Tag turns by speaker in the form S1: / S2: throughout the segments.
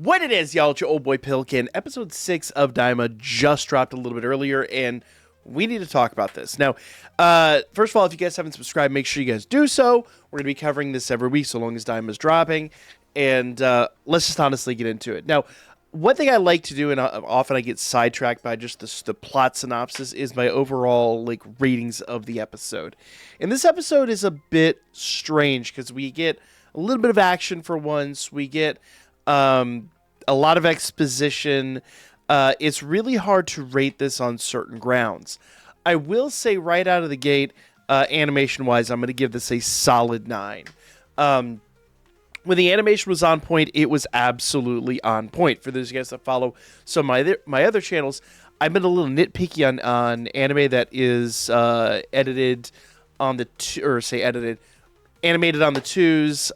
S1: What it is, y'all, it's your old boy Pilkin. Episode 6 of Daima just dropped a little bit earlier, and we need to talk about this. Now, first of all, if you guys haven't subscribed, make sure you guys do so. We're going to be covering this every week so long as Daima is dropping, and let's just honestly get into it. Now, one thing I like to do, and often I get sidetracked by just the plot synopsis, is my overall ratings of the episode. And this episode is a bit strange because we get a little bit of action for once. We get a lot of exposition. It's really hard to rate this on certain grounds. I will say right out of the gate, animation-wise, I'm going to give this a solid 9. When the animation was on point, it was absolutely on point. For those of you guys that follow some of my other channels, I've been a little nitpicky on anime that is edited on the animated on the twos.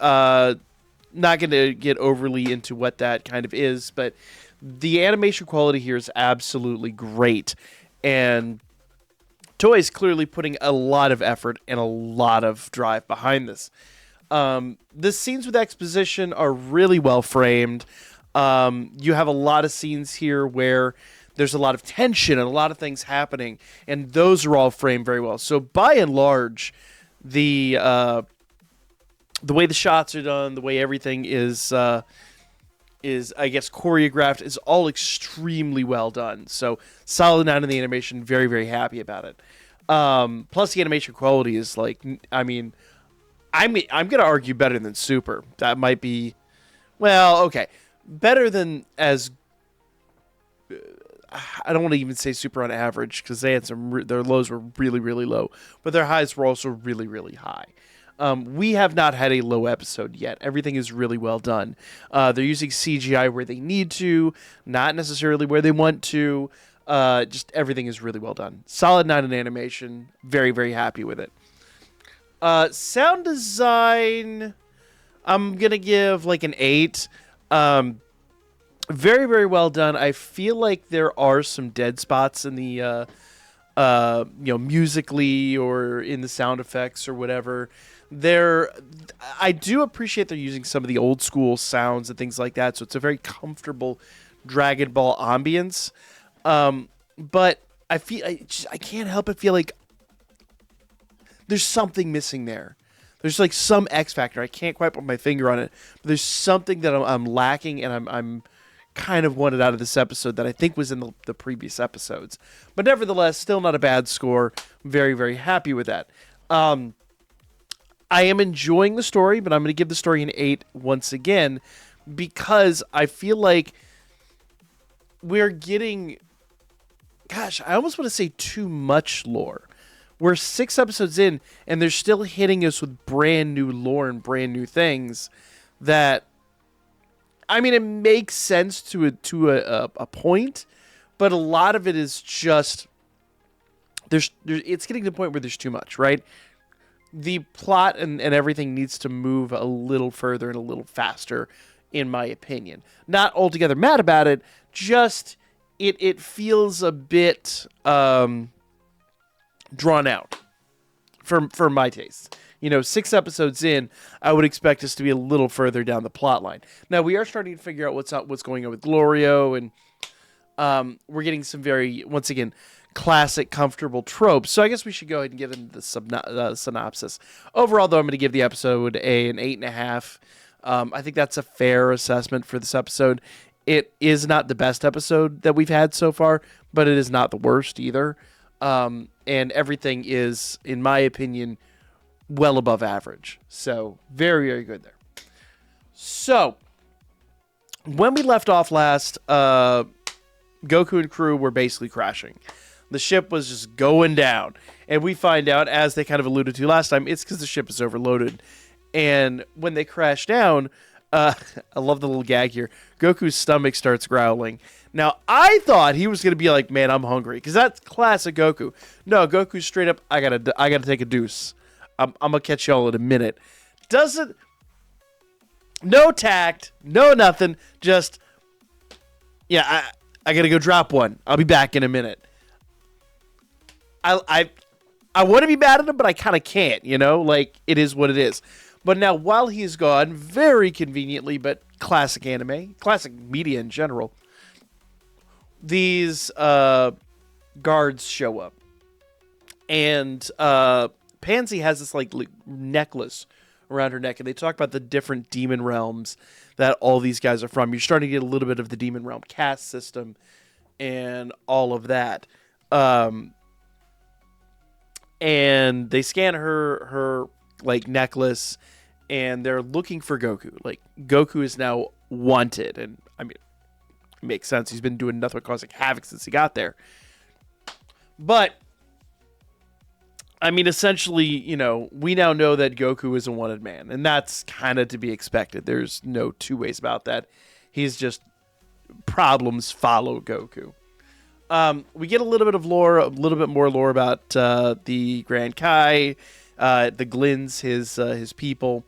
S1: Not going to get overly into what that kind of is, but the animation quality here is absolutely great. And Toei is clearly putting a lot of effort and a lot of drive behind this. The scenes with exposition are really well framed. You have a lot of scenes here where there's a lot of tension and a lot of things happening, and those are all framed very well. So by and large, the way the shots are done, the way everything is I guess choreographed, is all extremely well done. So solid 9 in the animation. Very, very happy about it. Plus the animation quality is I'm going to argue better than Super. That might be, okay, better than as. I don't want to even say Super on average because they had their lows were really, really low, but their highs were also really, really high. We have not had a low episode yet. Everything is really well done. They're using CGI where they need to, not necessarily where they want to. Just everything is really well done. Solid 9 in animation. Very, very happy with it. Sound design, I'm going to give an 8. Very, very well done. I feel like there are some dead spots in the, musically or in the sound effects or whatever. I do appreciate they're using some of the old school sounds and things like that, so it's a very comfortable Dragon Ball ambience. But I can't help but feel like there's something missing there. There's some X factor. I can't quite put my finger on it, but there's something that I'm lacking, and I'm kind of wanted out of this episode that I think was in the previous episodes. But nevertheless, still not a bad score. Very, very happy with that. I am enjoying the story, but I'm going to give the story an 8 once again because I feel like we're getting, I almost want to say too much lore. We're 6 episodes in, and they're still hitting us with brand new lore and brand new things that, it makes sense to a point, but a lot of it is just, it's getting to the point where there's too much, right? The plot and everything needs to move a little further and a little faster, in my opinion. Not altogether mad about it, just it feels a bit drawn out for my taste. 6 episodes in, I would expect us to be a little further down the plot line. Now, we are starting to figure out what's going on with Glorio, and we're getting some very, once again, classic, comfortable tropes. So I guess we should go ahead and get into the synopsis. Overall, though, I'm going to give the episode an 8.5. I think that's a fair assessment for this episode. It is not the best episode that we've had so far, but it is not the worst either. And everything is, in my opinion, well above average. So, very, very good there. So, when we left off last, Goku and crew were basically crashing. The ship was just going down. And we find out, as they kind of alluded to last time, it's because the ship is overloaded. And when they crash down, I love the little gag here. Goku's stomach starts growling. Now, I thought he was going to be like, man, I'm hungry. Because that's classic Goku. No, Goku's straight up, I gotta take a deuce. I'm going to catch y'all in a minute. No tact, no nothing. Just, I got to go drop one. I'll be back in a minute. I want to be mad at him, but I kind of can't, it is what it is. But now, while he's gone, very conveniently, but classic anime, classic media in general, these guards show up. And Pansy has this like necklace around her neck, and they talk about the different demon realms that all these guys are from. You're starting to get a little bit of the demon realm caste system and all of that. And they scan her like necklace, and they're looking for Goku. Like, Goku is now wanted, and I mean, it makes sense. He's been doing nothing but causing havoc since he got there. But I mean, essentially, you know, we now know that Goku is a wanted man, and that's kind of to be expected. There's no two ways about that. He's just, problems follow Goku. We get a little bit of lore, a little bit more lore about the Grand Kai, the Glins, his people.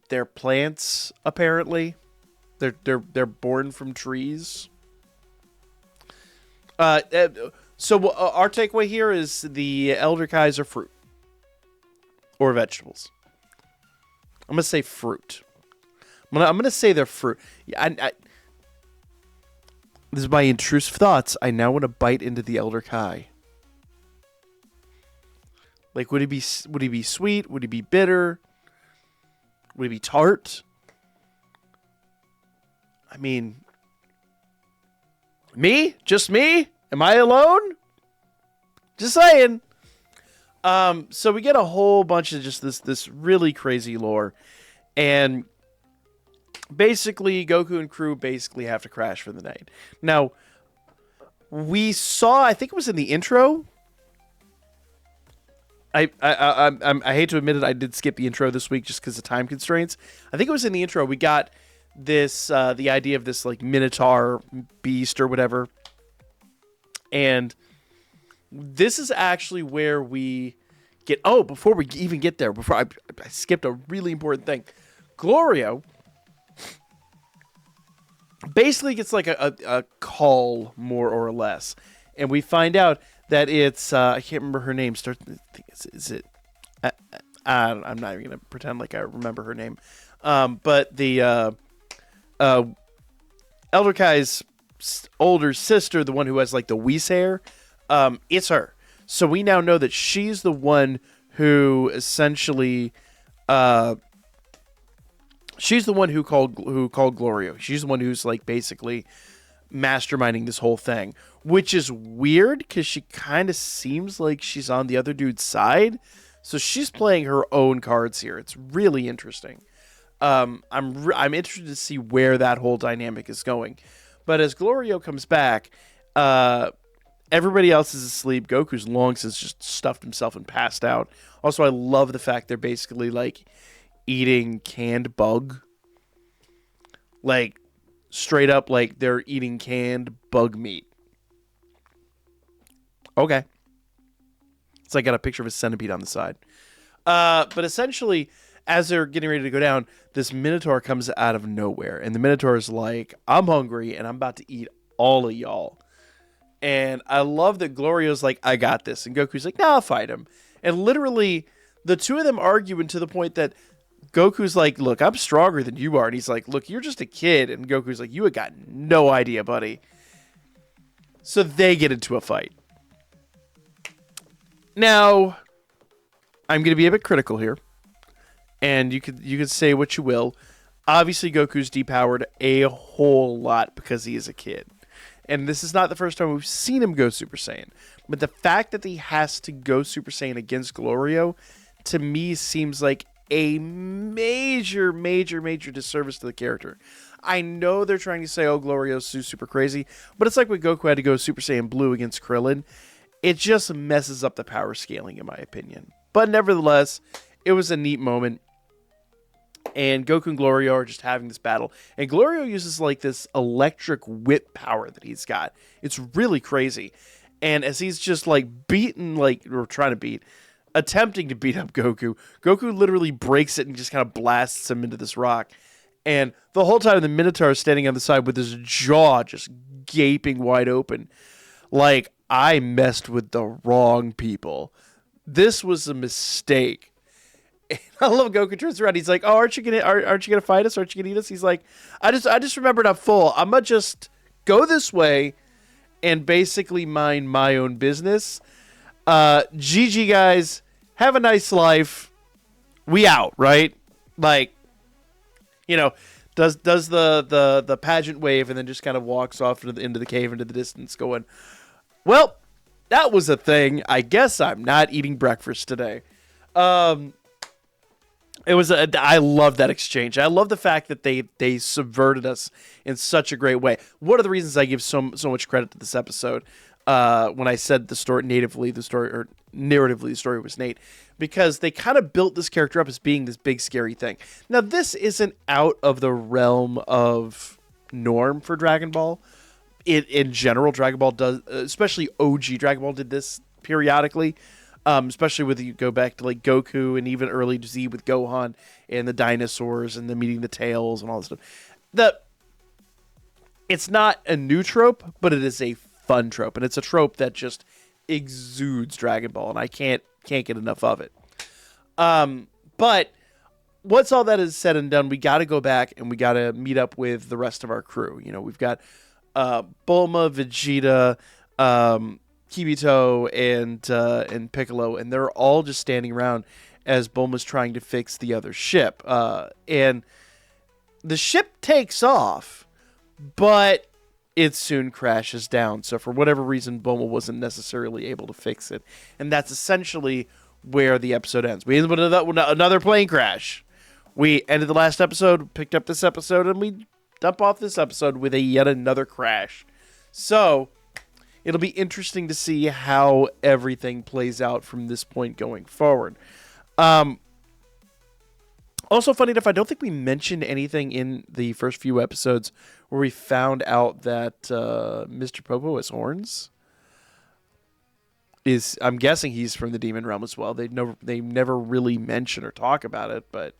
S1: They're plants, apparently. They're born from trees. So our takeaway here is the Elder Kais are fruit. Or vegetables. I'm going to say fruit. I'm gonna say they're fruit. This is my intrusive thoughts. I now want to bite into the Elder Kai. Like, would he be sweet? Would he be bitter? Would he be tart? I mean, me? Just me? Am I alone? Just saying. So we get a whole bunch of just this really crazy lore. And basically, Goku and crew basically have to crash for the night. Now, we saw, I think it was in the intro. I hate to admit it, I did skip the intro this week just because of time constraints. I think it was in the intro. We got this, the idea of this like Minotaur beast or whatever. And this is actually where we get, before we even get there, before I skipped a really important thing. Glorio basically gets like a call, more or less. And we find out that it's, I can't remember her name. Is it? I'm not even going to pretend like I remember her name. But the Elder Kai's older sister, the one who has like the Whis hair, it's her. So we now know that she's the one who essentially, she's the one who called Glorio. She's the one who's like basically masterminding this whole thing, which is weird because she kind of seems like she's on the other dude's side. So she's playing her own cards here. It's really interesting. I'm interested to see where that whole dynamic is going. But as Glorio comes back, everybody else is asleep. Goku's long since just stuffed himself and passed out. Also, I love the fact they're basically like eating canned bug. Like, straight up, like they're eating canned bug meat. Okay. So I got a picture of a centipede on the side. But essentially, as they're getting ready to go down, this Minotaur comes out of nowhere. And the Minotaur is like, I'm hungry and I'm about to eat all of y'all. And I love that Glorio's like, I got this. And Goku's like, nah, I'll fight him. And literally, the two of them arguing to the point that Goku's like, look, I'm stronger than you are. And he's like, look, you're just a kid. And Goku's like, you have got no idea, buddy. So they get into a fight. Now, I'm going to be a bit critical here. And you could say what you will. Obviously, Goku's depowered a whole lot because he is a kid. And this is not the first time we've seen him go Super Saiyan. But the fact that he has to go Super Saiyan against Glorio, to me, seems like a major, major, major disservice to the character. I know they're trying to say, Glorio's super crazy. But it's like when Goku had to go Super Saiyan Blue against Krillin. It just messes up the power scaling, in my opinion. But nevertheless, it was a neat moment. And Goku and Glorio are just having this battle. And Glorio uses like this electric whip power that he's got. It's really crazy. And as he's just like attempting to beat up Goku, Goku literally breaks it and just kind of blasts him into this rock. And the whole time the Minotaur is standing on the side with his jaw just gaping wide open. Like, I messed with the wrong people. This was a mistake. And I love Goku turns around. He's like, "Oh, aren't you gonna fight us? Aren't you gonna eat us?" He's like, I just remembered I'm full. I'm gonna just go this way and basically mind my own business. GG guys, have a nice life. We out, right? Like, does the pageant wave and then just kind of walks off into the cave into the distance, going, "Well, that was a thing. I guess I'm not eating breakfast today." I love that exchange. I love the fact that they subverted us in such a great way. One of the reasons I give so much credit to this episode, when I said narratively the story was Nate, because they kind of built this character up as being this big scary thing. Now, this isn't out of the realm of norm for Dragon Ball. In general, Dragon Ball does, especially OG Dragon Ball, did this periodically. Especially with you go back to like Goku and even early Z with Gohan and the dinosaurs and the meeting the tails and all this stuff. It's not a new trope, but it is a fun trope, and it's a trope that just exudes Dragon Ball, and I can't get enough of it. But once all that is said and done, we got to go back and we got to meet up with the rest of our crew. We've got Bulma, Vegeta, Kibito, and Piccolo, and they're all just standing around as Bulma's trying to fix the other ship. And the ship takes off, but it soon crashes down. So for whatever reason, Bulma wasn't necessarily able to fix it. And that's essentially where the episode ends. We ended with another plane crash. We ended the last episode, picked up this episode, and we dump off this episode with yet another crash. So it'll be interesting to see how everything plays out from this point going forward. Also, funny enough, I don't think we mentioned anything in the first few episodes where we found out that Mr. Popo has horns. I'm guessing he's from the demon realm as well. They never really mention or talk about it, but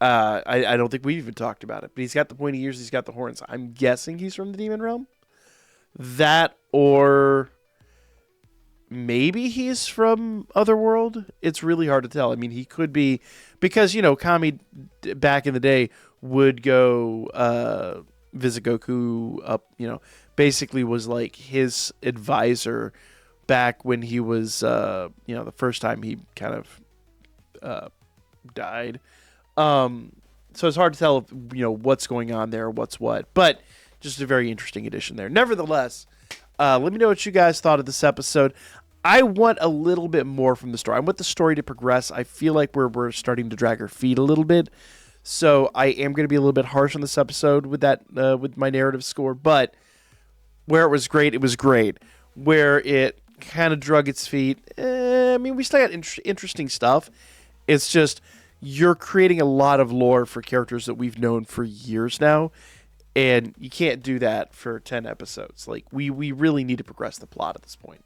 S1: I don't think we've even talked about it. But he's got the pointy ears. He's got the horns. I'm guessing he's from the demon realm. That, or maybe he's from Otherworld. It's really hard to tell. I mean, he could be, because, Kami back in the day would go visit Goku up, basically was like his advisor back when he was, the first time he kind of died. So it's hard to tell, what's going on there, what's what, but just a very interesting addition there. Nevertheless, let me know what you guys thought of this episode. I want a little bit more from the story. I want the story to progress. I feel like we're starting to drag our feet a little bit. So I am going to be a little bit harsh on this episode with that, with my narrative score, but where it was great, it was great. Where it kind of drug its feet, we still got interesting stuff. It's just, you're creating a lot of lore for characters that we've known for years now, and you can't do that for 10 episodes. Like, we really need to progress the plot at this point.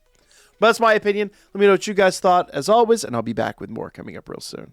S1: But that's my opinion. Let me know what you guys thought, as always, and I'll be back with more coming up real soon.